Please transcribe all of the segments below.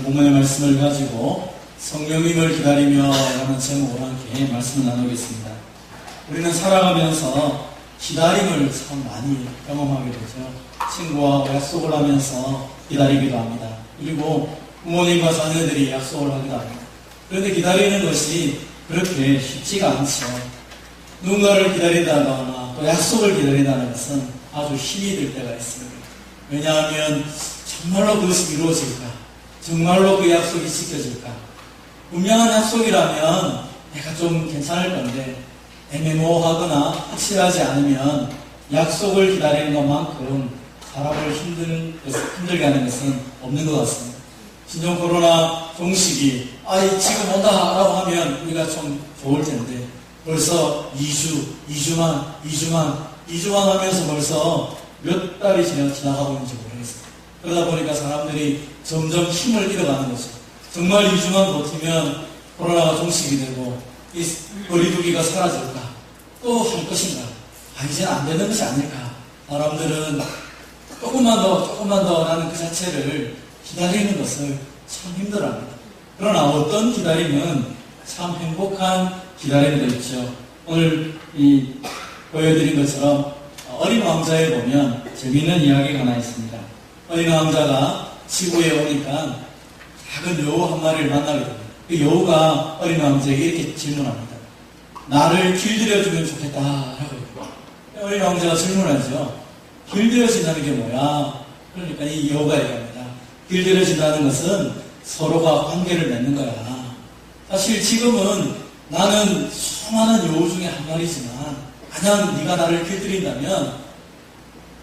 본문의 말씀을 가지고 성령님을 기다리며 라는 제목으로 함께 말씀을 나누겠습니다. 우리는 살아가면서 기다림을 참 많이 경험하게 되죠. 친구와 약속을 하면서 기다리기도 합니다. 그리고 부모님과 자녀들이 약속을 하기도 합니다. 그런데 기다리는 것이 그렇게 쉽지가 않죠. 누군가를 기다린다거나 또 약속을 기다린다는 것은 아주 힘이 들 때가 있습니다. 왜냐하면 정말로 그것이 이루어질까? 정말로 그 약속이 지켜질까? 분명한 약속이라면 내가 좀 괜찮을 건데 애매모호하거나 확실하지 않으면 약속을 기다리는 것만큼 사람을 힘들게 하는 것은 없는 것 같습니다. 신종 코로나 종식이 지금 온다 라고 하면 우리가 좀 좋을 텐데 벌써 2주만 하면서 벌써 몇 달이 지나가고 있는지 모르겠습니다. 그러다 보니까 사람들이 점점 힘을 잃어가는 거죠. 정말 2주만 버티면 코로나가 종식이 되고 이 거리두기가 사라질까? 또 할 것인가? 이제는 안 되는 것이 아닐까? 사람들은 조금만 더 라는 그 자체를 기다리는 것을 참 힘들어합니다. 그러나 어떤 기다림은 참 행복한 기다림도 있죠. 오늘 보여드린 것처럼 어린 왕자에 보면 재미있는 이야기가 하나 있습니다. 어린 왕자가 지구에 오니까 작은 여우 한 마리를 만나게 됩니다. 그 여우가 어린 왕자에게 이렇게 질문합니다. 나를 길들여주면 좋겠다 라고. 어린 왕자가 질문하죠. 길들여진다는 게 뭐야? 그러니까 이 여우가 얘기합니다. 길들여진다는 것은 서로가 관계를 맺는 거야. 사실 지금은 나는 수많은 여우 중에 한 마리지만 만약 네가 나를 길들인다면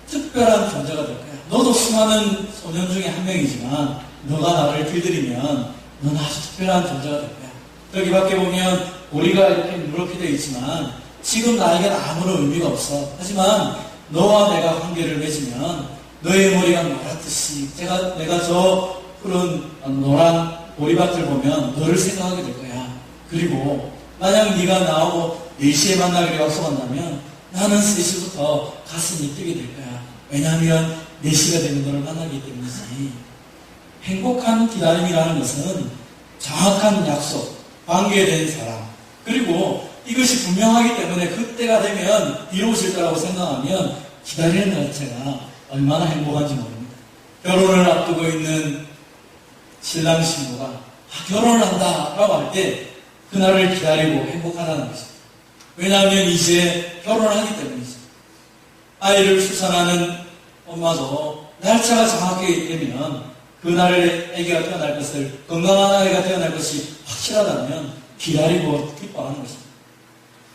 특별한 존재가 될 거야. 너도 수많은 소년 중에 한 명이지만 너가 나를 길들이면 너는 아주 특별한 존재가 될 거야. 여기 밖에 보면 우리가 이렇게 누렇게 되어 있지만 지금 나에게는 아무런 의미가 없어. 하지만 너와 내가 관계를 맺으면 너의 머리가 노랗듯이 내가 저 푸른 노란 보리밭을 보면 너를 생각하게 될 거야. 그리고 만약 네가 나하고 4시에 만나기로 약속한다면 나는 3시부터 가슴이 뛰게 될 거야. 왜냐하면 4시가 되면 너를 만나기 때문이지. 행복한 기다림이라는 것은 정확한 약속, 관계된 사람, 그리고 이것이 분명하기 때문에 그때가 되면 이루어질 거라고 생각하면 기다리는 자체가 얼마나 행복한지 모릅니다. 결혼을 앞두고 있는 신랑 신부가 결혼을 한다 라고 할 때 그날을 기다리고 행복하다는 것입니다. 왜냐하면 이제 결혼을 하기 때문이죠. 아이를 출산하는 엄마도 날짜가 정확하게 되면 그날에 아기가 태어날 것을, 건강한 아이가 태어날 것이 확실하다면 기다리고 기뻐하는 것입니다.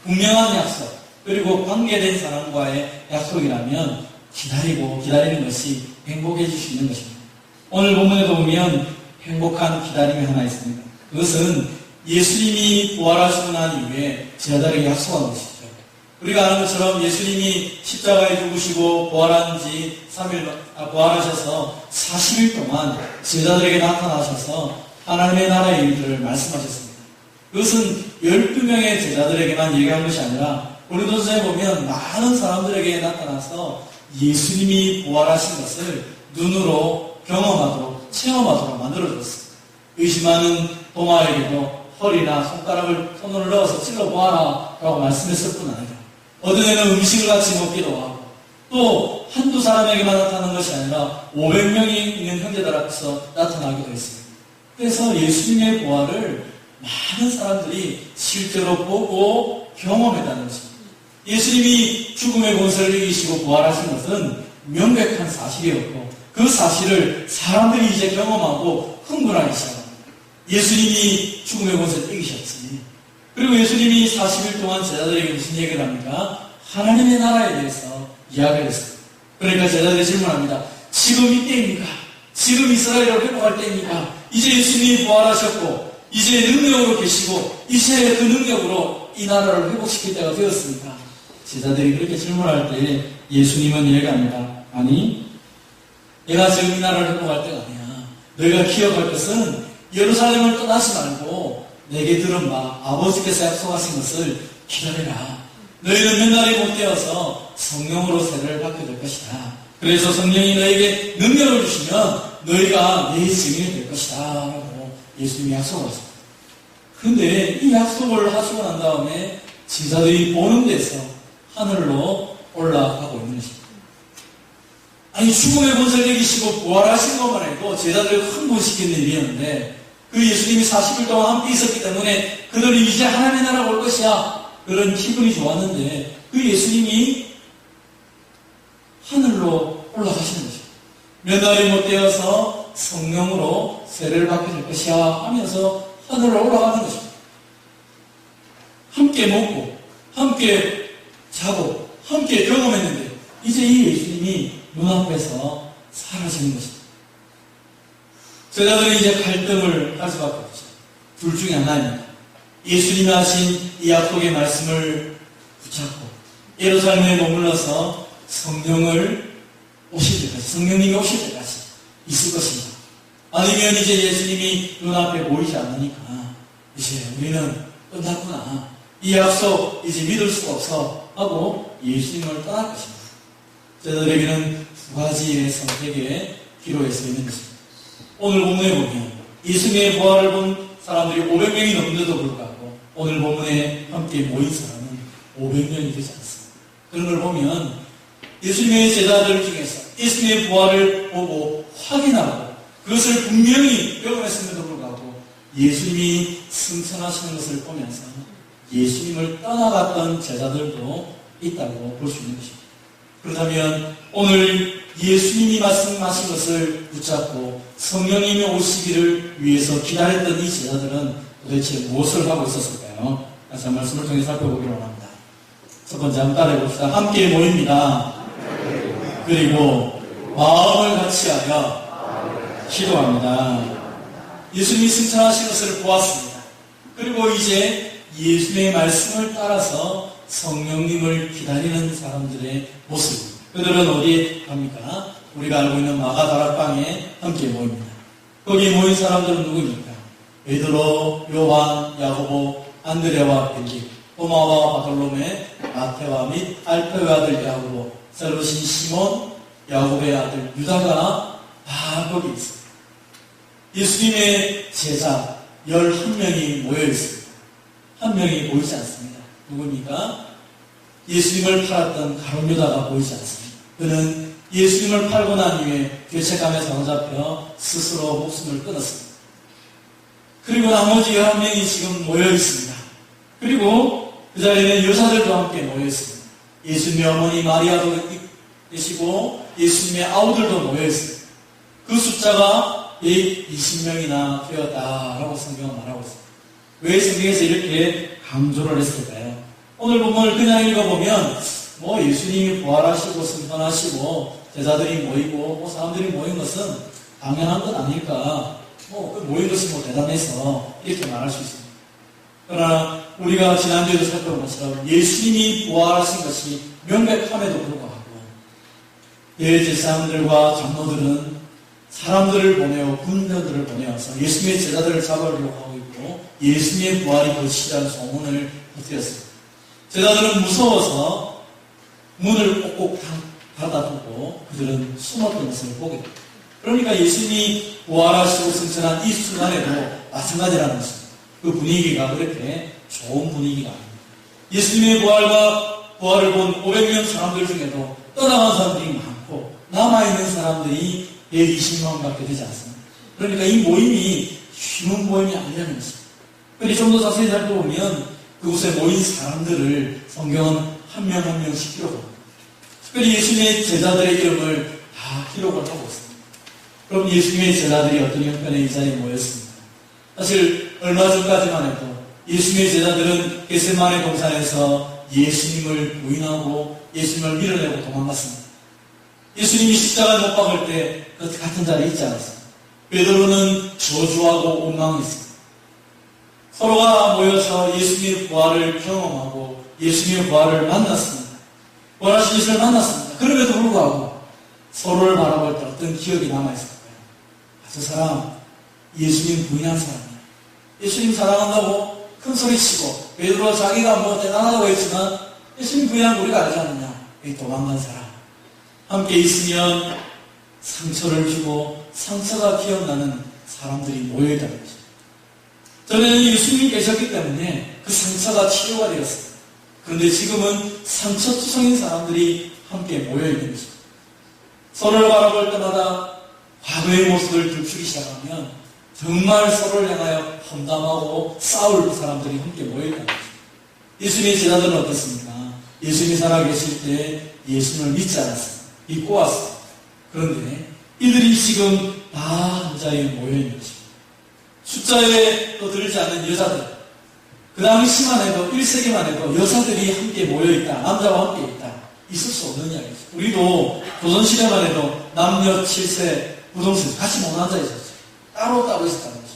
분명한 약속, 그리고 관계된 사람과의 약속이라면 기다리는 것이 행복해질 수 있는 것입니다. 오늘 본문에도 보면 행복한 기다림이 하나 있습니다. 그것은 예수님이 부활하시고 난 이후에 제자들에게 약속한 것이죠. 우리가 아는 것처럼 예수님이 십자가에 죽으시고 부활하셔서 40일 동안 제자들에게 나타나셔서 하나님의 나라의 일들을 말씀하셨습니다. 그것은 12명의 제자들에게만 얘기한 것이 아니라 고린도서에 보면 많은 사람들에게 나타나서 예수님이 부활하신 것을 눈으로 경험하도록 체험하도록 만들어줬습니다. 의심하는 도마에게도 허리나 손으로 넣어서 찔러보아라 라고 말씀했을 뿐 아니라 어떤 애는 음식을 같이 먹기도 하고 또 한두 사람에게만 나타나는 것이 아니라 500명이 있는 형제들 앞에서 나타나기도 했습니다. 그래서 예수님의 부활을 많은 사람들이 실제로 보고 경험했다는 것입니다. 예수님이 죽음의 권세를 이기시고 부활하신 것은 명백한 사실이었고 그 사실을 사람들이 이제 경험하고 흥분하기 시작합니다. 예수님이 죽음의 권세를 이기셨지. 그리고 예수님이 40일 동안 제자들에게 무슨 얘기를 합니까? 하나님의 나라에 대해서 이야기를 했습니다. 그러니까 제자들이 질문합니다. 지금 이때입니까? 지금 이스라엘을 회복할 때입니까? 이제 예수님이 부활하셨고 이제 능력으로 계시고 이제 그 능력으로 이 나라를 회복시킬 때가 되었습니까? 제자들이 그렇게 질문할 때 예수님은 얘기합니다. 아니, 내가 지금 이 나라를 회복할 때가 아니야. 너희가 기억할 것은 예루살렘을 떠나지 말고 내게 들은 바 아버지께서 약속하신 것을 기다려라. 너희는 몇 날이 못 되어서 성령으로 세례를 받게 될 것이다. 그래서 성령이 너에게 능력을 주시면 너희가 내 증인이 될 것이다. 예수님이 약속을 하셨어요. 그런데 이 약속을 하시고 난 다음에 제자들이 보는 데서 하늘로 올라가고 있는 것입니다. 아니, 죽음의 권세를 이기시고 부활하신 것만 해도 제자들을 흥분시키는 일이었는데, 그 예수님이 40일 동안 함께 있었기 때문에 그들이 이제 하나님의 나라가 올 것이야, 그런 기분이 좋았는데, 그 예수님이 하늘로 올라가시는 것입니다. 몇 날이 못 되어서 성령으로 세례를 받게 될 것이야 하면서 하늘로 올라가는 것입니다. 함께 먹고 함께 자고 함께 경험했는데 이제 이 예수님이 눈앞에서 사라지는 것입니다. 제자들이 이제 갈등을 할 수밖에 없죠. 둘 중에 하나입니다. 예수님이 하신 이 약속의 말씀을 붙잡고 예루살렘에 머물러서 성령님이 오실 때까지 있을 것입니다. 아니면 이제 예수님이 눈앞에 보이지 않으니까 이제 우리는 끝났구나, 이 약속 이제 믿을 수가 없어 하고 예수님을 떠날 것입니다. 저들에게는 두 가지의 선택의 기로에 서 있는 것입니다. 오늘 본문에 보면 예수님의 부활을 본 사람들이 500명이 넘는데도 불구하고 오늘 본문에 함께 모인 사람은 500명이 되지 않습니다. 그런 걸 보면 예수님의 제자들 중에서 예수님의 부활을 보고 확인하고 그것을 분명히 경험했음에도 불구하고 예수님이 승천하시는 것을 보면서 예수님을 떠나갔던 제자들도 있다고 볼 수 있는 것입니다. 그렇다면 오늘 예수님이 말씀하신 것을 붙잡고 성령님이 오시기를 위해서 기다렸던 이 제자들은 도대체 무엇을 하고 있었을까요? 다시 한 말씀을 통해 살펴보기로 합니다. 첫 번째 한번 따라해봅시다. 함께 모입니다. 그리고 마음을 같이하여 기도합니다. 예수님이 승천하신 것을 보았습니다. 그리고 이제 예수님의 말씀을 따라서 성령님을 기다리는 사람들의 모습. 그들은 어디에 갑니까? 우리가 알고 있는 마가다락방에 함께 모입니다. 거기 모인 사람들은 누구입니까? 베드로, 요한, 야고보, 안드레와 벨기, 토마와 바돌로메, 마테와 및 알페의 아들 야고보, 셀로신 시몬, 야곱의 아들 유다가 다 거기 있습니다. 예수님의 제자 11명이 모여 있습니다. 한 명이 보이지 않습니다. 누굽니까? 예수님을 팔았던 가룟 유다가 보이지 않습니다. 그는 예수님을 팔고 난 이후에 죄책감에 사로잡혀 스스로 목숨을 끊었습니다. 그리고 나머지 11명이 지금 모여 있습니다. 그리고 그 자리에는 여자들도 함께 모여 있습니다. 예수님의 어머니 마리아도 계시고 예수님의 아우들도 모여 있습니다. 그 숫자가 120명이나 되었다라고 성경은 말하고 있습니다. 왜 성경에서 이렇게 강조를 했을까요? 오늘 본문을 그냥 읽어보면 예수님이 부활하시고 승천하시고 제자들이 모이고 사람들이 모인 것은 당연한 것 아닐까, 그 모인 것이 대단해서 이렇게 말할 수 있습니다. 그러나 우리가 지난주에도 살펴본 것처럼 예수님이 부활하신 것이 명백함에도 불구하고 대제사장들과 장로들은 사람들을 보내어 군대들을 보내어서 예수님의 제자들을 잡으려고 하고 있고 예수님의 부활이 거치라는 소문을 퍼뜨렸습니다. 제자들은 무서워서 문을 꼭꼭 닫아두고 그들은 숨었던 것을 보게 됩니다. 그러니까 예수님이 부활하시고 승천한 이 순간에도 마찬가지라는 것입니다. 그 분위기가 그렇게 좋은 분위기가 아닙니다. 예수님의 부활을 본 500명 사람들 중에도 떠나간 사람들이 많고 남아있는 사람들이 120명밖에 되지 않습니다. 그러니까 이 모임이 쉬운 모임이 아니라는 것입니다. 그런데 좀 더 자세히 살펴보면 그곳에 모인 사람들을 성경은 한 명 한 명씩 기록합니다. 특별히 예수님의 제자들의 이름을 다 기록을 하고 있습니다. 그럼 예수님의 제자들이 어떤 형편의 이 자리에 모였습니다. 사실 얼마 전까지만 해도 예수님의 제자들은 겟세마네 동산에서 예수님을 부인하고 예수님을 밀어내고 도망갔습니다. 예수님이 십자가에 못 박을 때 그 같은 자리에 있지 않았습니다. 베드로는 저주하고 원망했습니다. 서로가 모여서 예수님의 부활을 경험하고 예수님의 부활을 만났습니다. 부활하신 예수를 만났습니다. 그럼에도 불구하고 서로를 바라볼 때 어떤 기억이 남아있을까요? 저 사람 예수님 부인한 사람이야. 예수님 사랑한다고 큰 소리치고 베드로가 자기가 대단하다고 했지만 예수님 부인한 우리가 알지 않느냐. 이 도망간 사람. 함께 있으면 상처를 주고 상처가 기억나는 사람들이 모여있다는 것입니다. 전에는 예수님이 계셨기 때문에 그 상처가 치료가 되었습니다. 그런데 지금은 상처투성인 사람들이 함께 모여있는 것입니다. 서로를 바라볼 때마다 과거의 모습을 들추기 시작하면 정말 서로를 향하여 험담하고 싸울 사람들이 함께 모여있다는 것입니다. 예수님의 제자들은 어떻습니까? 예수님이 살아계실 때 예수님을 믿지 않았습니다. 믿고 왔습니다. 그런데 이들이 지금 다 한 자리에 모여있는 것입니다. 숫자에 또 들지 않는 여자들, 그 당시만 해도 1세기만 해도 여자들이 함께 모여있다, 남자와 함께 있다, 있을 수 없는 이야기죠. 우리도 조선시대만 해도 남녀 7세 부동산 같이 못 앉아 있었죠. 따로따로 있었다는 거죠.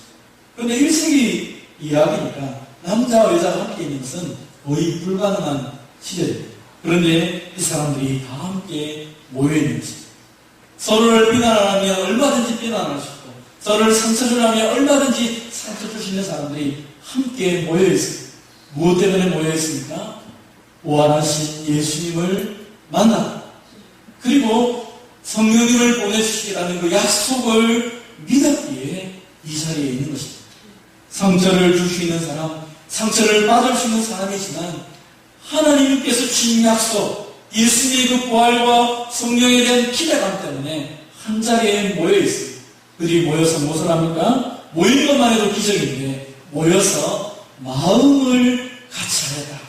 그런데 1세기 이야기니까 남자와 여자가 함께 있는 것은 거의 불가능한 시대입니다. 그런데 이 사람들이 다 함께 모여있는 것입니다. 서로를 비난하면 얼마든지 비난할 수 있고, 서로를 상처 주려면 얼마든지 상처 줄 수 있는 사람들이 함께 모여있습니다. 무엇 때문에 모여있습니까? 부활하신 예수님을 만나, 그리고 성령님을 보내주시겠다는 그 약속을 믿었기에 이 자리에 있는 것입니다. 상처를 줄 수 있는 사람, 상처를 받을 수 있는 사람이지만 하나님께서 주신 약속, 예수님의 그 부활과 성령에 대한 기대감 때문에 한 자리에 모여 있습니다. 그들이 모여서 무엇을 합니까? 모이는 것만 해도 기적인데 모여서 마음을 같이 하였다.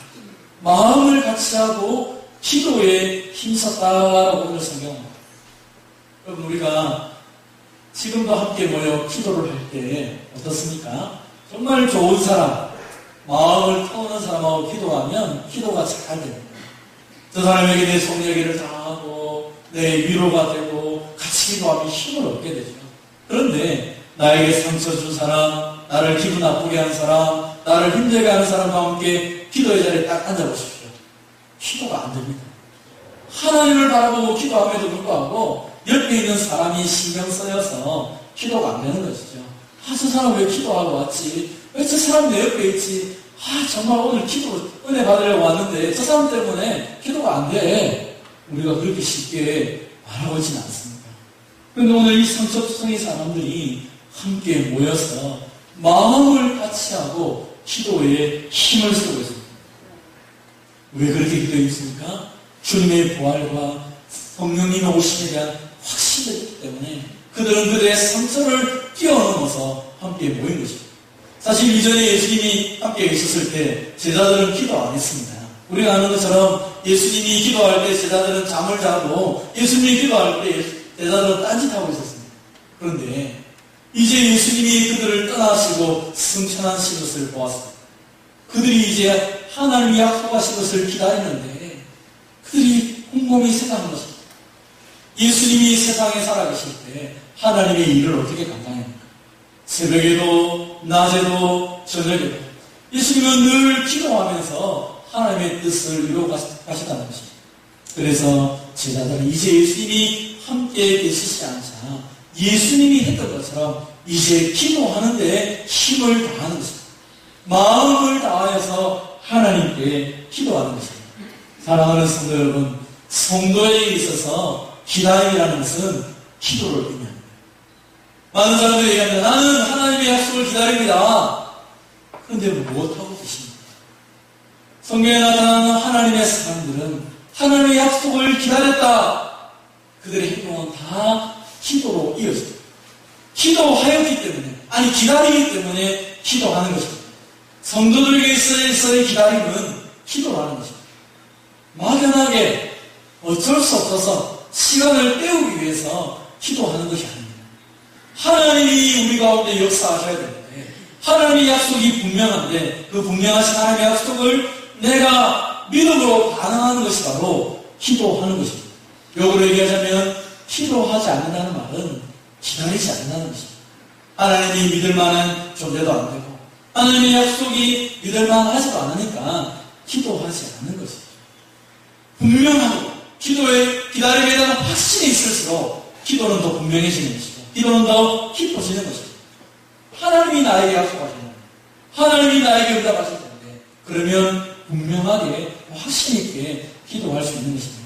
마음을 같이 하고 기도에 힘썼다라고 오늘 성경합니다. 여러분, 우리가 지금도 함께 모여 기도를 할 때 어떻습니까? 정말 좋은 사람, 마음을 터오는 사람하고 기도하면 기도가 잘 됩니다. 저 사람에게 내 속 얘기를 다 하고 내 위로가 되고 같이 기도하면 힘을 얻게 되죠. 그런데 나에게 상처 준 사람, 나를 기분 나쁘게 한 사람, 나를 힘들게 하는 사람과 함께 기도의 자리에 딱 앉아보십시오. 기도가 안 됩니다. 하나님을 바라보고 기도함에도 불구하고 옆에 있는 사람이 신경 쓰여서 기도가 안 되는 것이죠. 저 사람 왜 기도하고 왔지? 왜 저 사람 내 옆에 있지? 정말 오늘 기도 은혜 받으려고 왔는데 저 사람 때문에 기도가 안 돼. 우리가 그렇게 쉽게 말하고 있지는 않습니다. 그런데 오늘 이 상처투성이 사람들이 함께 모여서 마음을 같이 하고 기도에 힘을 쓰고 있습니다. 왜 그렇게 기도했습니까? 주님의 부활과 성령님의 오심에 대한 확신이 있기 때문에 그들은 그들의 상처를 뛰어넘어서 함께 모인 것입니다. 사실 이전에 예수님이 함께 계셨을 때 제자들은 기도 안 했습니다. 우리가 아는 것처럼 예수님이 기도할 때 제자들은 잠을 자고 예수님이 기도할 때 제자들은 딴짓하고 있었습니다. 그런데 이제 예수님이 그들을 떠나시고 승천하신 것을 보았습니다. 그들이 이제 하나님이 약속하신 것을 기다리는데 그들이 곰곰이 생각하는 것입니다. 예수님이 세상에 살아계실 때 하나님의 일을 어떻게 감당합니까? 새벽에도 낮에도 저녁에도 예수님은 늘 기도하면서 하나님의 뜻을 이루어 가시다는 것입니다. 그래서 제자들은 이제 예수님이 함께 계시지 않자 예수님이 했던 것처럼 이제 기도하는데 힘을 다하는 것입니다. 마음을 다하여서 하나님께 기도하는 것입니다. 사랑하는 성도 여러분, 성도에게 있어서 기다림이라는 것은 기도를 의미합니다. 많은 사람들이 얘기합니다. 나는 하나님의 약속을 기다립니다. 그런데 무엇하고 계십니까? 성경에 나타나는 하나님의 사람들은 하나님의 약속을 기다렸다. 그들의 행동은 다 기도로 이어집니다. 기도하였기 때문에, 기다리기 때문에 기도하는 것입니다. 성도들에게 있어서의 기다림은 기도라는 것입니다. 막연하게 어쩔 수 없어서 시간을 때우기 위해서 기도하는 것이 아닙니다. 하나님이 우리 가운데 역사하셔야 되는데 하나님의 약속이 분명한데 그 분명하신 하나님의 약속을 내가 믿음으로 반응하는 것이 바로 기도하는 것입니다. 역으로 얘기하자면 기도하지 않는다는 말은 기다리지 않는다는 것입니다. 하나님이 믿을 만한 존재도 안 되고 하나님의 약속이 믿을 만하지도 않으니까 기도하지 않는 것입니다. 분명하고 기도에 기다림에 대한 확신이 있을수록 기도는 더 분명해지는 것이고 기도는 더 깊어지는 것입니다. 하나님이 나에게 약속하시는 하나님이 나에게 응답하실 텐데 그러면 분명하게 확신 있게 기도할 수 있는 것입니다.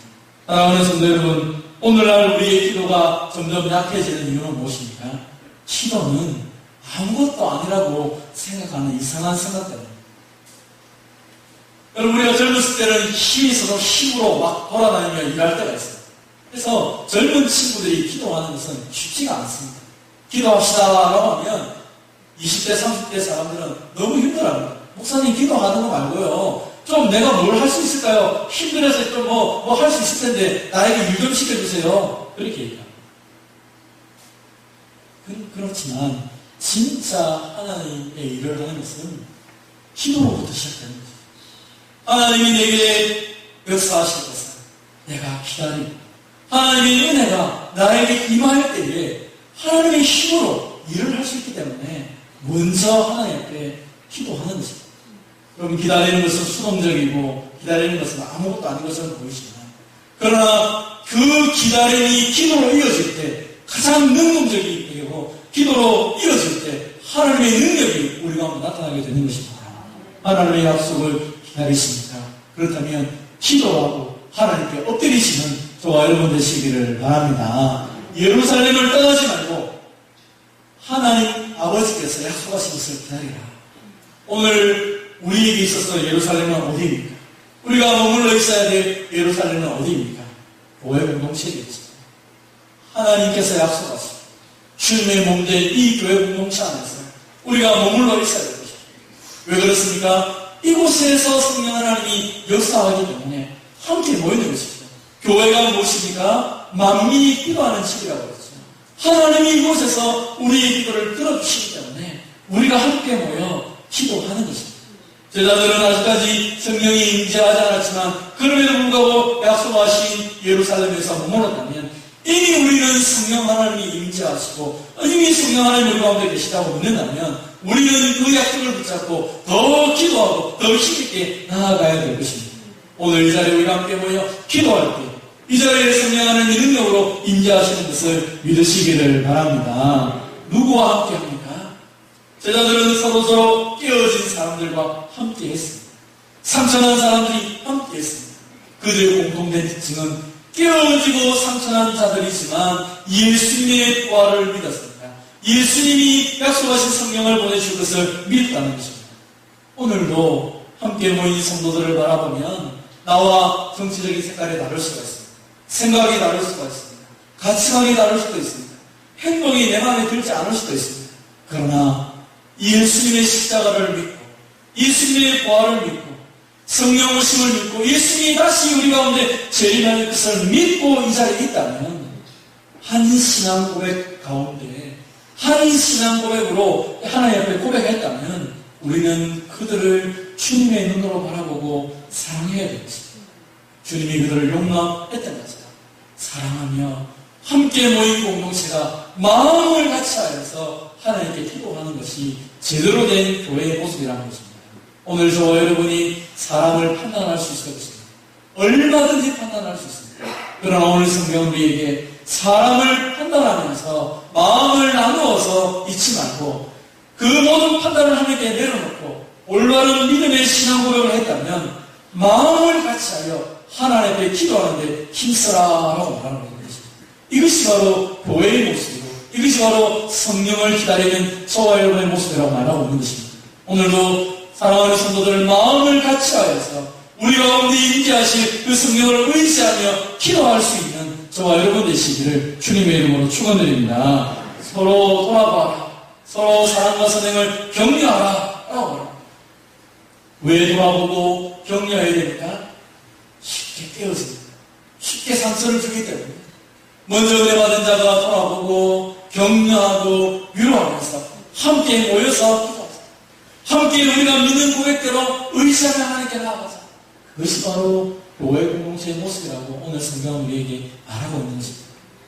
사랑하는 성도 여러분, 오늘날 우리의 기도가 점점 약해지는 이유는 무엇입니까? 기도는 아무것도 아니라고 생각하는 이상한 생각 때문에. 여러분, 우리가 젊었을 때는 힘이 있어서 힘으로 막 돌아다니며 일할 때가 있어요. 그래서 젊은 친구들이 기도하는 것은 쉽지가 않습니다. 기도합시다라고 하면 20대, 30대 사람들은 너무 힘들어합니다. 목사님 기도하는 거 말고요. 좀 내가 뭘 할 수 있을까요? 힘들어서 좀 뭐 할 수 있을 텐데 나에게 일 좀 시켜주세요. 그렇게 얘기합니다. 그렇지만 진짜 하나님의 일을 하는 것은 기도로부터 시작되는 거죠. 하나님이 내게 역사하실 것은 내가 기다리고 하나님의 은혜가 나에게 임할 때에 하나님의 힘으로 일을 할 수 있기 때문에 먼저 하나님 앞에 기도하는 것입니다. 여러분, 기다리는 것은 수동적이고 기다리는 것은 아무것도 아닌 것처럼 보이지만 그러나 그 기다림이 기도로 이어질 때 가장 능동적인 일이고 기도로 이어질 때 하나님의 능력이 우리 가운데 나타나게 되는 것입니다. 하나님의 약속을 기다리십니까? 그렇다면 기도하고 하나님께 엎드리시는 저와 여러분 되시기를 바랍니다. 예루살렘을 떠나지 말고 하나님 아버지께서 약속하신 것을 기다리라. 오늘 우리에게 있어서 예루살렘은 어디입니까? 우리가 머물러 있어야 될 예루살렘은 어디입니까? 교회 공동체겠죠. 하나님께서 약속하신 주님의 몸된 이 교회 공동체 안에서 우리가 머물러 있어야 될 것입니다. 왜 그렇습니까? 이곳에서 성령 하나님이 역사하기 때문에 함께 모이는 것입니다. 교회가 무엇입니까? 만민이 기도하는 집이라고 그러죠. 하나님이 이곳에서 우리의 기도를 들어주시기 때문에 우리가 함께 모여 기도하는 것입니다. 제자들은 아직까지 성령이 임재하지 않았지만 그럼에도 불구하고 약속하신 예루살렘에서 머물렀다면 이미 우리는 성령 하나님이 임재하시고 이미 성령 하나님 우리 가운데 계시다고 믿는다면 우리는 그 약속을 붙잡고 더 기도하고 더 힘있게 나아가야 될 것입니다. 오늘 이 자리에 우리가 함께 모여 기도할 때 이 자리에 성령 하나님의 능력으로 임재하시는 것을 믿으시기를 바랍니다. 누구와 함께 합니까? 제자들은 서로서로 깨어진 사람들과 함께 했습니다. 상처난 사람들이 함께 했습니다. 그들의 공통된 특징은 깨어지고 상처난 자들이지만 예수님의 부활을 믿었습니다. 예수님이 약속하신 성령을 보내실 것을 믿었다는 것입니다. 오늘도 함께 모인 성도들을 바라보면 나와 정치적인 색깔이 다를 수가 있습니다. 생각이 다를 수가 있습니다. 가치관이 다를 수도 있습니다. 행동이 내 마음에 들지 않을 수도 있습니다. 그러나 예수님의 십자가를 믿고 예수님의 부활을 믿고 성령 오심을 믿고 예수님이 다시 우리 가운데 재림할 것을 믿고 이 자리에 있다면 한 신앙 고백 가운데 한 신앙 고백으로 하나님 앞에 고백했다면 우리는 그들을 주님의 눈으로 바라보고 사랑해야 되겠습니다. 주님이 그들을 용납했던 것이다. 사랑하며 함께 모인 공동체가 마음을 같이 하여서 하나님께 기도하는 것이 제대로 된 교회의 모습이라는 것입니다. 오늘 저와 여러분이 사람을 판단할 수 있을 것입니다. 얼마든지 판단할 수 있습니다. 그러나 오늘 성경은 우리에게 사람을 판단하면서 마음을 나누어서 잊지 말고 그 모든 판단을 하나님께 내려놓고 올바른 믿음의 신앙 고백을 했다면 마음을 같이 하여 하나님 앞에 기도하는데 힘쓰라라고 말하는 것입니다. 이것이 바로 교회의 모습이고 이것이 바로 성령을 기다리는 저와 여러분의 모습이라고 말하고 있는 것입니다. 오늘도 사랑하는 성도들 마음을 같이 하여서 우리 가운데 임재하실 그 성령을 의지하며 기도할 수 있는 저와 여러분 되시기를 주님의 이름으로 축원드립니다. 서로 돌아봐라. 서로 사랑과 선행을 격려하라. 라고 말합니다. 왜 돌아보고 격려해야 됩니까? 쉽게 깨어집니다. 쉽게 상처를 주기 때문에 먼저 은혜 받은 자가 돌아보고 격려하고 위로하면서 함께 모여서 기도하자. 함께 우리가 믿는 고백대로 의지하며 하나님께 나아가자. 그것이 바로 교회 공동체의 모습이라고 오늘 성경은 우리에게 말하고 있는 것입니다.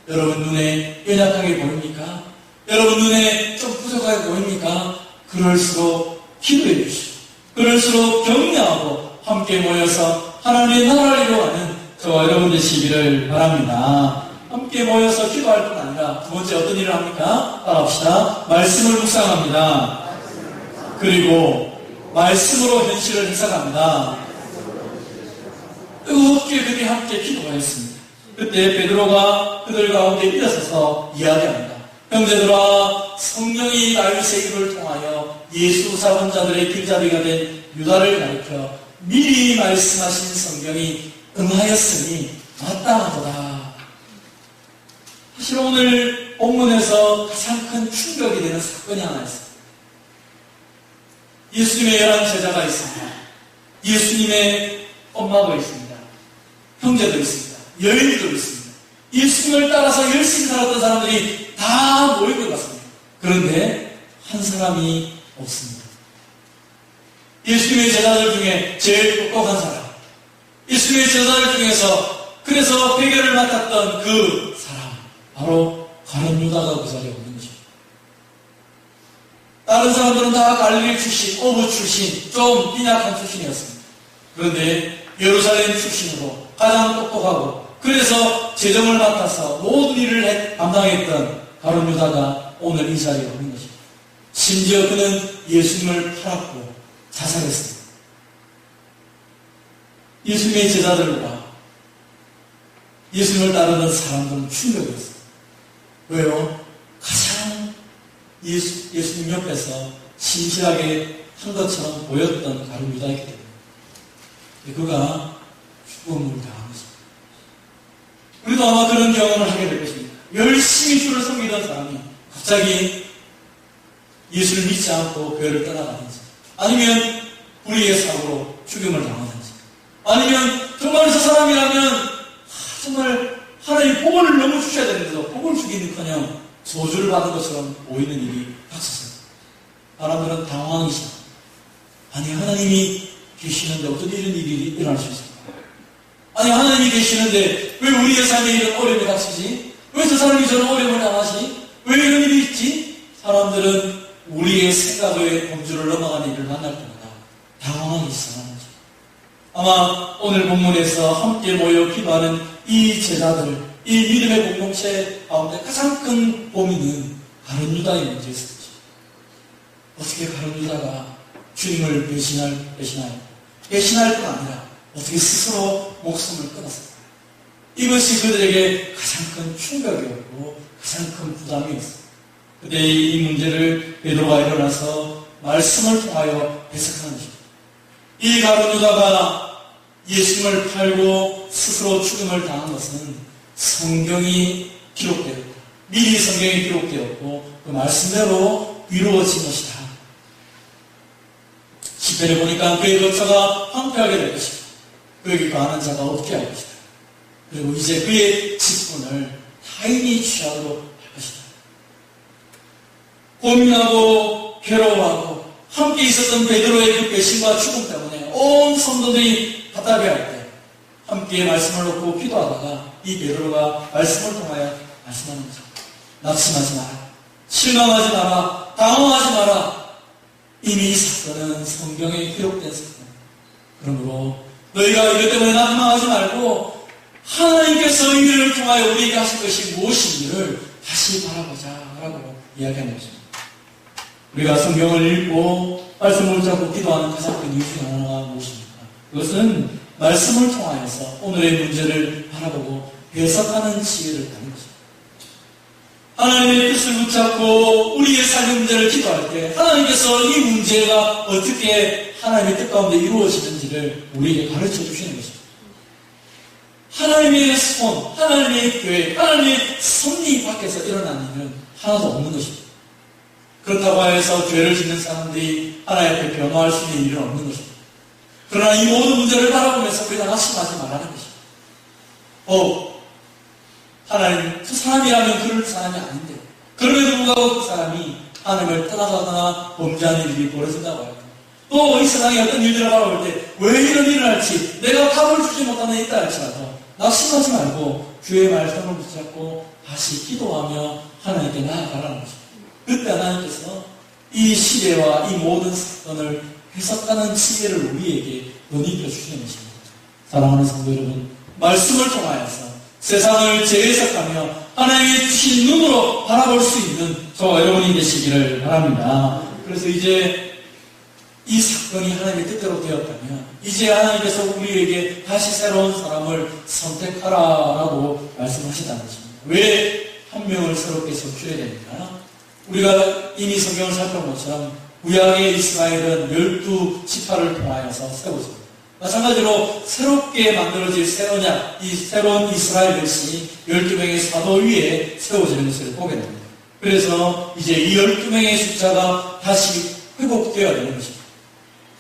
여러분 눈에 연약하게 보입니까? 여러분 눈에 좀 부족하게 보입니까? 그럴수록 기도해 주시고 그럴수록 격려하고 함께 모여서 하나님의 나라를 이루어가는 저와 여러분 되시기를 바랍니다. 함께 모여서 기도할 뿐 아니라 두 번째 어떤 일을 합니까? 따라합시다. 말씀을 묵상합니다. 그리고 말씀으로 현실을 해석합니다. 뜨겁게 그들이 함께 기도하였습니다. 그때 베드로가 그들 가운데 일어서서 이야기합니다. 형제들아, 성령이 다윗의 입을 통하여 예수 잡은 자들의 길잡이가 된 유다를 가리켜 미리 말씀하신 성경이 응하였으니 마땅하도다. 사실 오늘 본문에서 가장 큰 충격이 되는 사건이 하나 있습니다. 예수님의 11 제자가 있습니다. 예수님의 엄마도 있습니다. 형제도 있습니다. 여인도 있습니다. 예수님을 따라서 열심히 살았던 사람들이 다 모인 것 같습니다. 그런데 한 사람이 없습니다. 예수님의 제자들 중에 제일 똑똑한 사람, 예수님의 제자들 중에서 그래서 회개를 맡았던 그 사람, 바로 가룟 유다가 그 자리에 없는 것입니다. 다른 사람들은 다 갈릴리 출신, 오브 출신, 좀 빈약한 출신이었습니다. 그런데 예루살렘 출신으로 가장 똑똑하고 그래서 재정을 맡아서 모든 일을 감당했던 가룟 유다가 오늘 이 자리에 없는 것입니다. 심지어 그는 예수님을 팔았고 자살했습니다. 예수님의 제자들과 예수님을 따르는 사람들은 충격이었습니다. 왜요? 가장 예수님 옆에서 신실하게 한 것처럼 보였던 가룟 유다이기 때문에 그가 죽음을 당한 것입니다. 우리도 아마 그런 경험을 하게 될 것입니다. 열심히 주를 섬기던 사람이 갑자기 예수를 믿지 않고 교회를 떠나가든지, 아니면 불의의 사고로 죽임을 당하든지, 아니면 정말 저 사람이라면 정말 하나님 복을 너무 주셔야 되는데도 복을 주기는커녕 소주를 받은 것처럼 보이는 일이 닥쳤습니다. 사람들은 당황하기 시작합니다. 아니, 하나님이 계시는데 어떤 이런 일이 일어날 수 있을까? 아니, 하나님이 계시는데 왜 우리의 삶에 이런 어려움이 닥치지? 왜 저 사람이 저런 어려움을 당하지? 왜 이런 일이 있지? 사람들은 우리의 생각의 범주를 넘어가는 일을 만날 때마다 당황하기 시작하는 거죠. 아마 오늘 본문에서 함께 모여 기도하는 이 제자들, 이 믿음의 공동체 가운데 가장 큰 고민은 가룟 유다의 문제였습니다. 어떻게 가룟 유다가 주님을 배신할 뿐 아니라 어떻게 스스로 목숨을 끊었을까? 이것이 그들에게 가장 큰 충격이었고 가장 큰 부담이었습니다. 그때 이 문제를 베드로가 일어나서 말씀을 통하여 해석하는 것입니다. 이 가룟 유다가 예수님을 팔고 스스로 죽음을 당한 것은 성경이 기록되었다. 미리 성경이 기록되었고 그 말씀대로 이루어진 것이다. 시편에 보니까 그의 거처가 황폐하게 될 것이다. 그에게 거하는 자가 없게 할 것이다. 그리고 이제 그의 직분을 타인이 취하도록 할 것이다. 고민하고 괴로워하고 함께 있었던 베드로의 그 배신과 죽음 때문에 온 성도들이 답답해할 때 함께 말씀을 놓고 기도하다가 이 베드로가 말씀을 통하여 말씀하는 거죠. 낙심하지 마라. 실망하지 마라. 당황하지 마라. 이미 이 사건은 성경에 기록된 사건. 그러므로 너희가 이것 때문에 낙망하지 말고 하나님께서 이 일을 통하여 우리에게 하신 것이 무엇인지를 다시 바라보자 라고 이야기하는 것입니다. 우리가 성경을 읽고 말씀을 잡고 기도하는 가장 큰 이유 중 하나가 무엇입니까? 그것은 말씀을 통하여서 오늘의 문제를 바라보고 해석하는 지혜를 갖는 것입니다. 하나님의 뜻을 붙잡고 우리의 삶의 문제를 기도할 때 하나님께서 이 문제가 어떻게 하나님의 뜻 가운데 이루어지는지를 우리에게 가르쳐 주시는 것입니다. 하나님의 손, 하나님의 교회, 하나님의 섭리 밖에서 일어나는 일은 하나도 없는 것입니다. 그렇다고 해서 죄를 짓는 사람들이 하나님 앞에 변호할 수 있는 일은 없는 것입니다. 그러나 이 모든 문제를 바라보면서 우리가 낙심하지 말라는 것입니다. 하나님, 그 사람이라면 그럴 사람이 아닌데 그럼에도 불구하고 그 사람이 하나님을 떠나가거나 범죄하는 일이 벌어진다고 할까? 또 이 세상에 어떤 일들을 바라볼 때 왜 이런 일을 할지 내가 답을 주지 못하는 데 있다 할지라도 낙심하지 말고 주의 말씀을 붙잡고 다시 기도하며 하나님께 나아가라는 것입니다. 그때 하나님께서 이 시대와 이 모든 사건을 해석하는 지혜를 우리에게 은입혀 주시는 것입니다. 사랑하는 성도 여러분, 말씀을 통하여서 세상을 재해석하며 하나님의 주신 눈으로 바라볼 수 있는 저와 여러분이 되시기를 바랍니다. 그래서 이제 이 사건이 하나님의 뜻대로 되었다면 이제 하나님께서 우리에게 다시 새로운 사람을 선택하라라고 말씀하시다는 것입니다. 왜 한 명을 새롭게 세워줘야 됩니다. 우리가 이미 성경을 살펴본 것처럼 구약의 이스라엘은 12지파를 통하여서 세워집니다. 마찬가지로 새롭게 만들어질 이 새로운 이스라엘 백성이 12명의 사도 위에 세워지는 것을 보게 됩니다. 그래서 이제 이 12명의 숫자가 다시 회복되어야 되는 것입니다.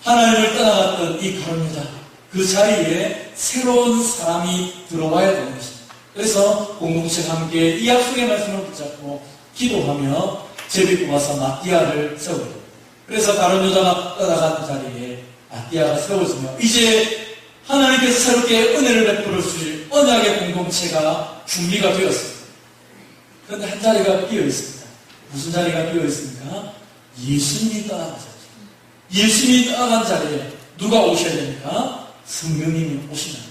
하나님을 떠나갔던 이 가룟 유다, 그 자리에 새로운 사람이 들어와야 되는 것입니다. 그래서 공동체가 함께 이 약속의 말씀을 붙잡고 기도하며 제비 뽑아서 마띠아를 세웁니다. 그래서 가룟 유다가 떠나간 자리에 마띠아가 세워지며 이제 하나님께서 새롭게 은혜를 베풀어 주실 언약의 공동체가 준비가 되었습니다. 그런데 한 자리가 비어 있습니다. 무슨 자리가 비어 있습니까? 예수님이 떠나가셨죠. 예수님이 떠나간 자리에 누가 오셔야 됩니까? 성령님이 오시는 거죠.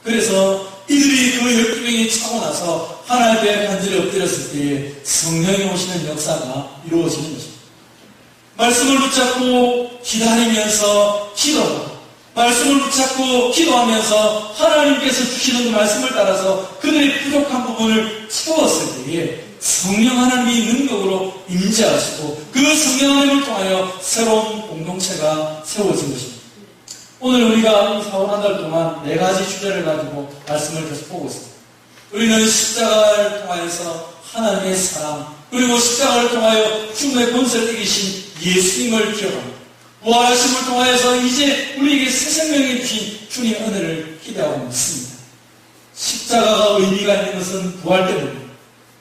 그래서 이들이 그 12명이 차고 나서 하나님 앞에 간절히 엎드렸을 때에 성령이 오시는 역사가 이루어지는 것입니다. 말씀을 붙잡고 기다리면서 기도하고 말씀을 붙잡고 기도하면서 하나님께서 주시는 그 말씀을 따라서 그들의 부족한 부분을 채웠을 때에 성령 하나님이 능력으로 임재하시고 그 성령 하나님을 통하여 새로운 공동체가 세워진 것입니다. 오늘 우리가 이 4월 한 달 동안 4가지 주제를 가지고 말씀을 계속 보고 있습니다. 우리는 십자가를 통하여서 하나님의 사랑, 그리고 십자가를 통하여 죽음의 권세를 이기신 예수님을 기억합니다. 부활하심을 통하여서 이제 우리에게 새 생명을 주신 주님의 은혜를 기대하고 있습니다. 십자가가 의미가 있는 것은 부활 때문입니다.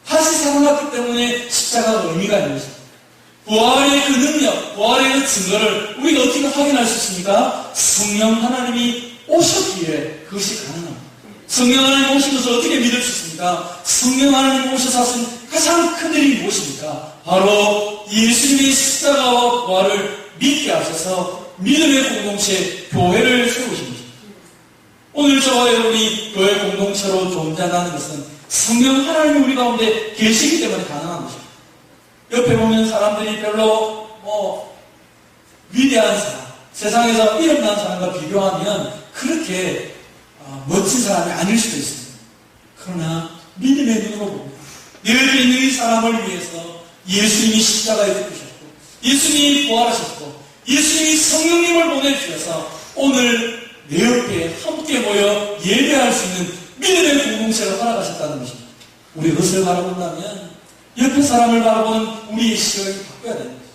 다시 살아났기 때문에 십자가가 의미가 있는 것입니다. 부활의 그 능력, 부활의 그 증거를 우리가 어떻게 확인할 수 있습니까? 성령 하나님이 오셨기에 그것이 가능합니다. 성령 하나님 오신 것을 어떻게 믿을 수 있습니까? 성령 하나님 오셔서 하신 가장 큰 일이 무엇입니까? 바로 예수님의 십자가와 부활을 믿게 하셔서 믿음의 공동체, 교회를 세우신 것입니다. 오늘 저와 여러분이 교회 공동체로 존재하는 것은 성령 하나님이 우리 가운데 계시기 때문에 가능한 것입니다. 옆에 보면 사람들이 별로 위대한 사람, 세상에서 이름난 사람과 비교하면 그렇게 멋진 사람이 아닐 수도 있습니다. 그러나 믿음의 눈으로 봅니다. 내 옆에 있는 이 사람을 위해서 예수님이 십자가에 죽으셨고 예수님이 부활하셨고 예수님이 성령님을 보내주셔서 오늘 내 옆에 함께 모여 예배할 수 있는 믿음의 공동체로 살아가셨다는 것입니다. 우리 그것을 바라본다면 옆에 사람을 바라보는 우리의 시각이 바뀌어야 됩니다.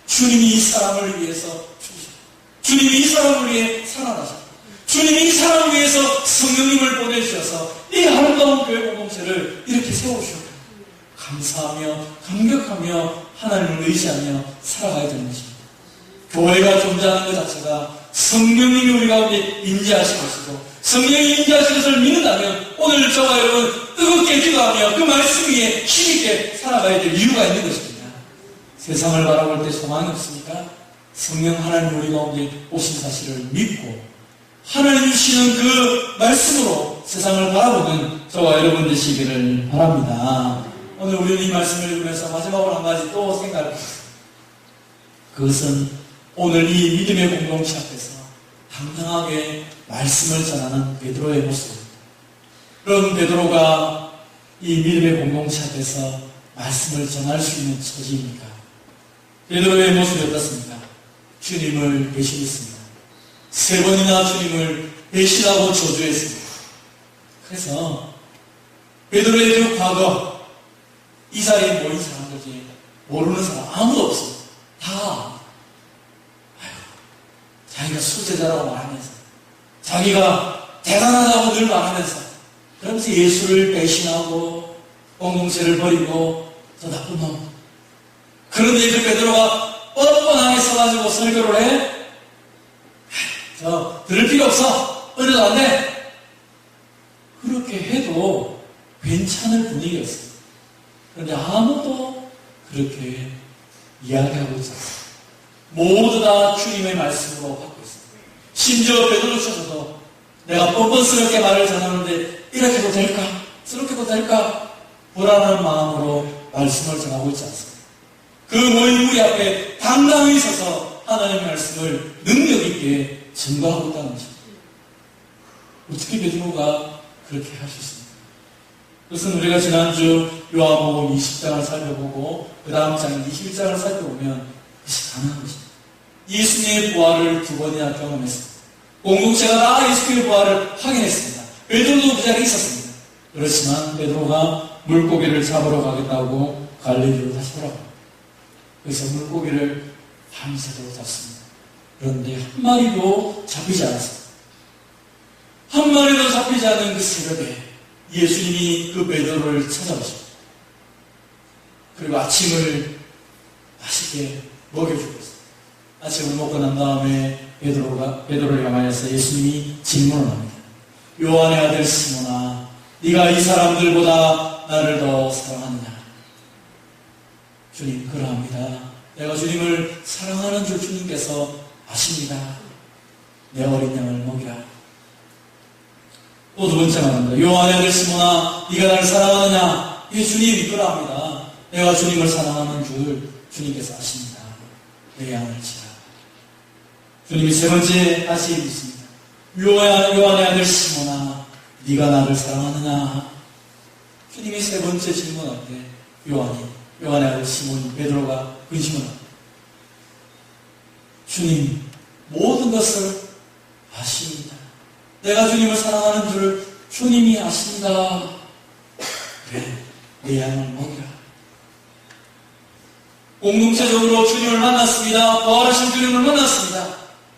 주님이 이 사람을 위해서 죽으셨고 주님이 이 사람을 위해 살아나셨고 주님이 이 사람을 위해서 성령님을 보내주셔서 이 아름다운 교회 공동체를 이렇게 세우셨고 감사하며 감격하며 하나님을 의지하며 살아가야 되는 것입니다. 교회가 존재하는 것 자체가 성령님이 우리 가운데 임재하신 것이고 성령이 임재하신 것을 믿는다면 오늘 저와 여러분 뜨겁게 기도하며 그 말씀 위에 힘있게 살아가야 될 이유가 있는 것입니다. 세상을 바라볼 때 소망이 없습니까? 성령 하나님 우리 가운데 오신 사실을 믿고 하나님 주시는 그 말씀으로 세상을 바라보는 저와 여러분 되시기를 바랍니다. 오늘 우리는 이 말씀을 읽으면서 마지막으로 한 가지 또 생각합니다. 그것은 오늘 이 믿음의 공동체 앞에서 당당하게 말씀을 전하는 베드로의 모습입니다. 그런 베드로가 이 믿음의 공동체 앞에서 말씀을 전할 수 있는 처지입니까? 베드로의 모습이 어떻습니까? 주님을 배신했습니다. 3번이나 주님을 배신하고 저주했습니다. 그래서 베드로의 그 과거 이 자리에 모인 사람들 중에 모르는 사람 아무도 없습니다. 다 자기가 수제자라고 말하면서 자기가 대단하다고 늘 말하면서 그러면서 예수를 배신하고 공동체를 버리고 저 나쁜 놈. 그런데 그 베드로가 뻔뻔하게 서가지고 설교를 해. 들을 필요 없어. 은혜도 안 돼. 그렇게 해도 괜찮을 분위기였어요. 그런데 아무도 그렇게 이야기하고 있었어요. 모두 다 주님의 말씀으로 받고 있습니다. 심지어 베드로조차도 내가 뻔뻔스럽게 말을 전하는데 이렇게 해도 될까? 저렇게 해도 될까? 불안한 마음으로 말씀을 전하고 있지 않습니다. 그 모인 우리 앞에 당당히 서서 하나님의 말씀을 능력 있게 증거하고 있다는 것입니다. 어떻게 베드로가 그렇게 할 수 있습니까? 그것은 우리가 지난주 요한복음 20장을 살펴보고 그 다음 장 21장을 살펴보면 그것이 가능한 것입니다. 예수님의 부활을 두 번이나 경험했습니다. 공동체가 다 예수님의 부활을 확인했습니다. 베드로도 그 자리에 있었습니다. 그렇지만 베드로가 물고기를 잡으러 가겠다고 갈릴리로 다시 돌아갑니다. 그래서 물고기를 밤새도록 잡습니다. 그런데 한 마리도 잡히지 않았습니다. 한 마리도 잡히지 않은 그 새벽에 예수님이 그 베드로를 찾아오십니다. 그리고 아침을 맛있게 먹여주고 있습니다. 아침을 먹고 난 다음에 베드로를 향하여서 예수님이 질문을 합니다. 요한의 아들 시몬아, 네가 이 사람들보다 나를 더 사랑하느냐? 주님, 그러합니다. 내가 주님을 사랑하는 줄 주님께서 아십니다. 내 어린 양을 먹이라. 또 두 번째 말합니다. 요한의 아들 시몬아, 네가 나를 사랑하느냐? 예, 주님, 그러합니다. 내가 주님을 사랑하는 줄 주님께서 아십니다. 내 양을 치라. 주님이 세 번째 다시 묻습니다. 요한의 아들 시몬아, 네가 나를 사랑하느냐? 주님이 세 번째 질문할 때 요한의 아들 시몬 베드로가 근심을 합니다. 주님, 모든 것을 아십니다. 내가 주님을 사랑하는 줄 주님이 아십니다. 그래, 내 양을 먹이라. 공동체적으로 주님을 만났습니다. 부활하신 주님을 만났습니다.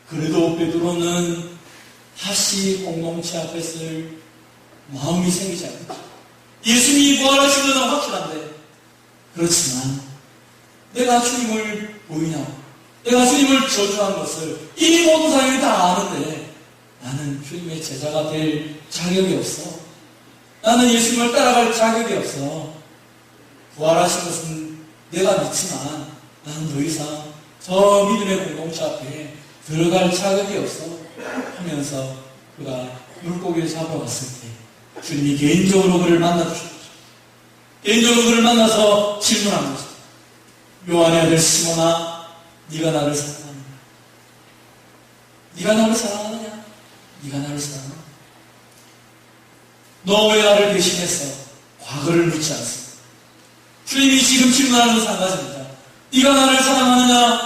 그래도 베드로는 다시 공동체 앞에 쓸 마음이 생기지 않습니다. 예수님이 부활하신 것은 확실한데, 그렇지만 내가 주님을 부인하고 내가 주님을 저주한 것을 이미 모든 사람이 다 아는데 나는 주님의 제자가 될 자격이 없어. 나는 예수님을 따라갈 자격이 없어. 부활하신 것은 내가 믿지만 나는 더 이상 저 믿음의 공동체 앞에 들어갈 자격이 없어 하면서 그가 물고기를 잡으러 갔을 때 주님이 개인적으로 그를 만나주셨죠. 개인적으로 그를 만나서 질문한 거죠. 요한의 아들 시몬아, 네가 나를 사랑하느냐? 네가 나를 사랑하느냐? 네가 나를 사랑하느냐? 너 왜 나를 대신해서 과거를 묻지 않습니까? 주님이 지금 질문하는 것은 한 가지입니다. 네가 나를 사랑하느냐?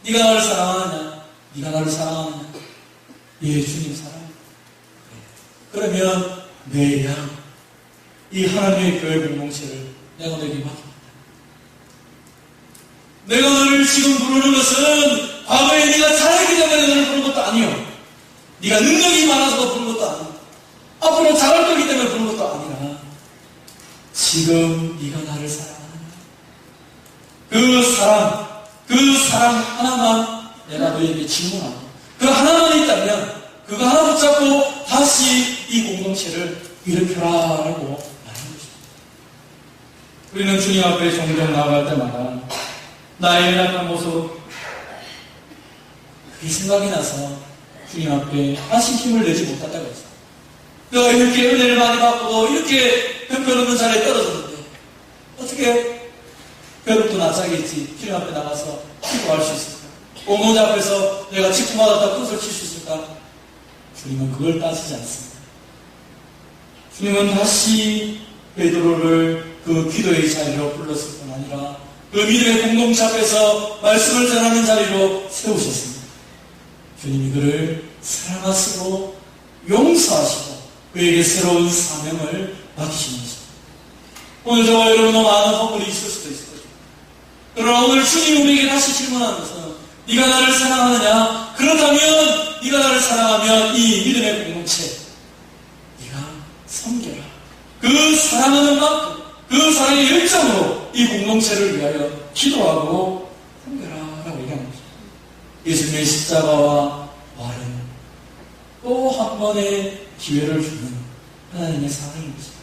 네가 나를 사랑하느냐? 네가 나를 사랑하느냐? 예, 주님 사랑합니다. 그러면 내 양, 이 하나님의 교회 공동체를 내가 너에게 맡깁니다. 내가 너를 지금 부르는 것은 과거에 네가 잘했기 때문에 너를 부른 것도 아니요. 네가 능력이 많아서 부른 것도 아니고 앞으로 잘할 거기 때문에 부른 것도 아니라 지금 네가 나를 사랑하느냐? 그 사랑 하나만 내가 너에게 질문하고 그 하나만 있다면 그거 하나 붙잡고 다시 이 공동체를 일으켜라라고 말하는 것입니다. 우리는 주님 앞에 종종 나아갈 때마다 나의 연약한 모습 그게 생각이 나서 주님 앞에 다시 힘을 내지 못한다고 했어요. 내가 이렇게 은혜를 많이 받고도 이렇게 형편없는 자리에 떨어졌는데 어떻게 벼룩도 낯짝이지 주님 앞에 나가서 기도할 수 있을까? 공동체 앞에서 내가 직분 받았다 끝을 칠 수 있을까? 주님은 그걸 따지지 않습니다. 주님은 다시 베드로를 그 기도의 자리로 불렀을 뿐 아니라 그 믿음의 공동체 앞에서 말씀을 전하는 자리로 세우셨습니다. 주님이 그를 사랑하시고 용서하시고 그에게 새로운 사명을 맡기시는 것입니다. 오늘 저와 여러분은 많은 허물이 있을 수도 있을 거죠. 그러나 오늘 주님이 우리에게 다시 질문하는 것은 네가 나를 사랑하느냐? 그렇다면 네가 나를 사랑하면 이 믿음의 공동체 네가 섬겨라. 그 사랑하는 만큼 그 사랑의 열정으로 이 공동체를 위하여 기도하고 섬겨라 라고 얘기하는 거죠. 예수님의 십자가와 부활은 또 한 번의 기회를 주는 하나님의 사랑인 것입니다.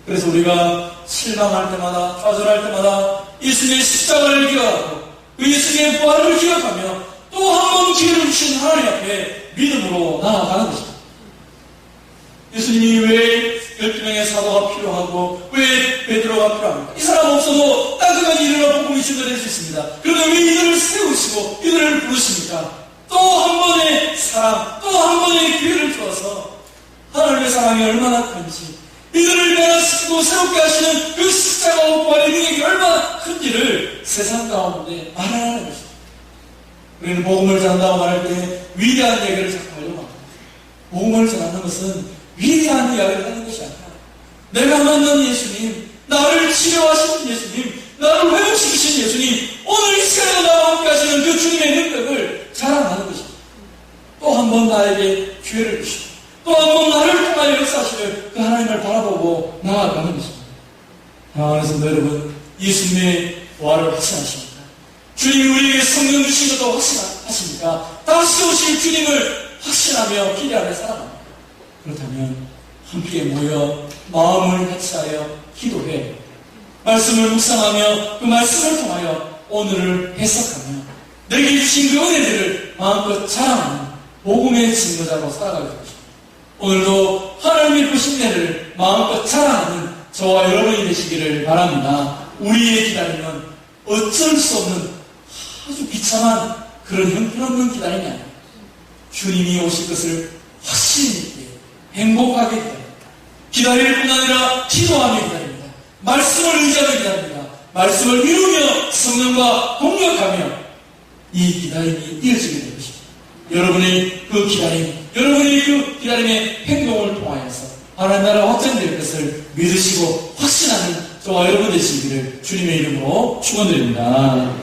그래서 우리가 실망할 때마다 좌절할 때마다 예수님의 십자가를 기억하고 그 예수님의 부활을 기억하며 또 한 번 기회를 주신 하나님 앞에 믿음으로 나아가는 것입니다. 예수님이 왜 12명의 사도가 필요하고 왜 베드로가 필요합니까? 이 사람 없어도 따뜻하게 일어나 복음이 증거될 수 있습니다. 그런데 왜 이들을 세우시고 이들을 부르십니까? 또 한 번의 사랑, 또 한 번의 기회를 주어서 하나님의 사랑이 얼마나 큰지 이들을 변화시키고 새롭게 하시는 그 십자가와 부활의 능력이 얼마나 큰지를 세상 가운데 말하는 것입니다. 우리는 복음을 전한다고 말할 때 위대한 얘기를 자꾸 하려고 합니다. 복음을 전하는 것은 위대한 이야기를 하는 것이 아니라 내가 만난 예수님, 나를 치료하시는 예수님, 나를 회복시키신 예수님, 오늘 이 시간에 나와 함께 하시는 그 주님의 능력을 자랑하는 것입니다. 또 한 번 나에게 기회를 주시고 또 한 번 나를 통하여 역사하시는 그 하나님을 바라보고 나아가는 것입니다. 사랑하는 성도 여러분, 예수님의 부활을 확신하십니까? 주님이 우리에게 성령 주신 것도 확신하십니까? 다시 오실 주님을 확신하며 기대하며 살아갑니다. 그렇다면 함께 모여 마음을 같이하여 기도해 말씀을 묵상하며 그 말씀을 통하여 오늘을 해석하며 내게 주신 그 은혜들을 마음껏 자랑하는 복음의 증거자로 살아가게 됩니다. 오늘도 하나님의 그 신뢰를 마음껏 자랑하는 저와 여러분이 되시기를 바랍니다. 우리의 기다림은 어쩔 수 없는 아주 비참한 그런 형편없는 기다림이 아닙니다. 주님이 오실 것을 확신 있게 행복하게 기다립니다. 기다릴 뿐 아니라 기도하며 기다립니다. 말씀을 의지하며 기다립니다. 말씀을 이루며 성령과 공격하며 이 기다림이 이어지게 될 것입니다. 여러분의 그 기다림, 여러분의 그 기다림의 행동을 통하여서 하나님 나라 확장될 것을 믿으시고 확신하는 저와 여러분 되시기를 주님의 이름으로 축원드립니다.